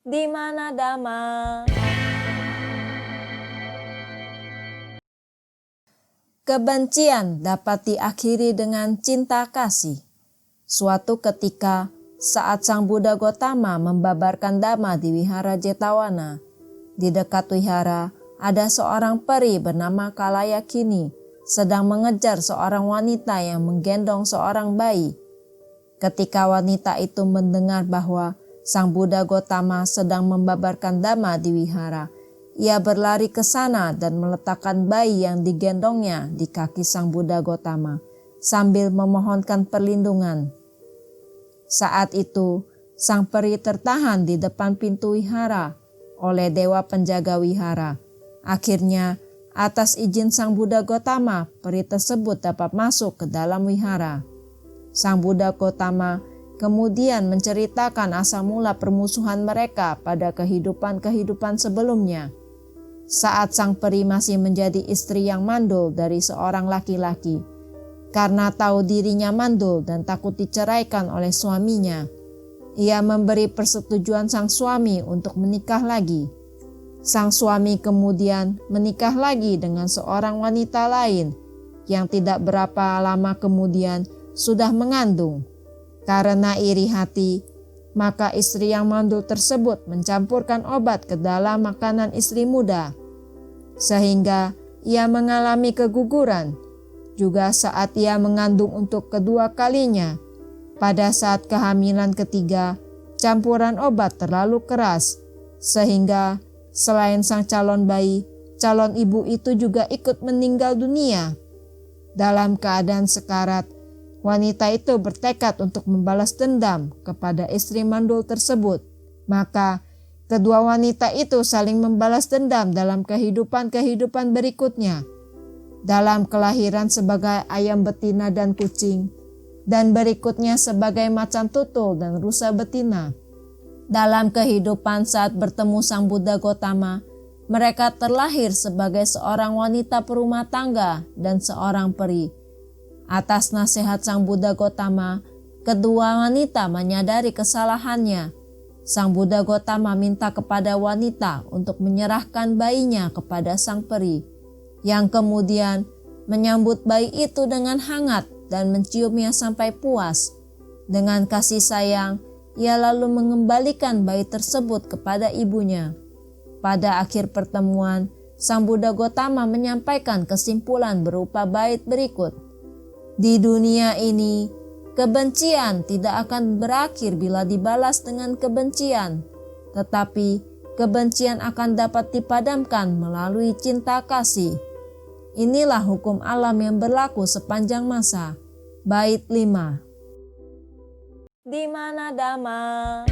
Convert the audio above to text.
Di mana Dhamma? Kebencian dapat diakhiri dengan cinta kasih. Suatu ketika, saat Sang Buddha Gotama membabarkan Dhamma di Wihara Jetawana, di dekat wihara ada seorang peri bernama Kalayakini sedang mengejar seorang wanita yang menggendong seorang bayi. Ketika wanita itu mendengar bahwa Sang Buddha Gotama sedang membabarkan Dhamma di wihara, ia berlari ke sana dan meletakkan bayi yang digendongnya di kaki Sang Buddha Gotama sambil memohonkan perlindungan. Saat itu, sang peri tertahan di depan pintu wihara oleh dewa penjaga wihara. Akhirnya, atas izin Sang Buddha Gotama, peri tersebut dapat masuk ke dalam wihara. Sang Buddha Gotama kemudian menceritakan asal mula permusuhan mereka pada kehidupan-kehidupan sebelumnya. Saat sang peri masih menjadi istri yang mandul dari seorang laki-laki, karena tahu dirinya mandul dan takut diceraikan oleh suaminya, ia memberi persetujuan sang suami untuk menikah lagi. Sang suami kemudian menikah lagi dengan seorang wanita lain yang tidak berapa lama kemudian sudah mengandung. Karena iri hati, maka istri yang mandul tersebut mencampurkan obat ke dalam makanan istri muda, sehingga ia mengalami keguguran. Juga saat ia mengandung untuk kedua kalinya, pada saat kehamilan ketiga, campuran obat terlalu keras, sehingga selain sang calon bayi, calon ibu itu juga ikut meninggal dunia. Dalam keadaan sekarat, wanita itu bertekad untuk membalas dendam kepada istri mandul tersebut. Maka kedua wanita itu saling membalas dendam dalam kehidupan-kehidupan berikutnya. Dalam kelahiran sebagai ayam betina dan kucing, dan berikutnya sebagai macan tutul dan rusa betina. Dalam kehidupan saat bertemu Sang Buddha Gotama, mereka terlahir sebagai seorang wanita perumah tangga dan seorang peri. Atas nasihat Sang Buddha Gotama, kedua wanita menyadari kesalahannya. Sang Buddha Gotama minta kepada wanita untuk menyerahkan bayinya kepada sang peri, yang kemudian menyambut bayi itu dengan hangat dan menciumnya sampai puas. Dengan kasih sayang, ia lalu mengembalikan bayi tersebut kepada ibunya. Pada akhir pertemuan, Sang Buddha Gotama menyampaikan kesimpulan berupa bait berikut. Di dunia ini, kebencian tidak akan berakhir bila dibalas dengan kebencian, tetapi kebencian akan dapat dipadamkan melalui cinta kasih. Inilah hukum alam yang berlaku sepanjang masa. Bait 5. Di mana Dhamma?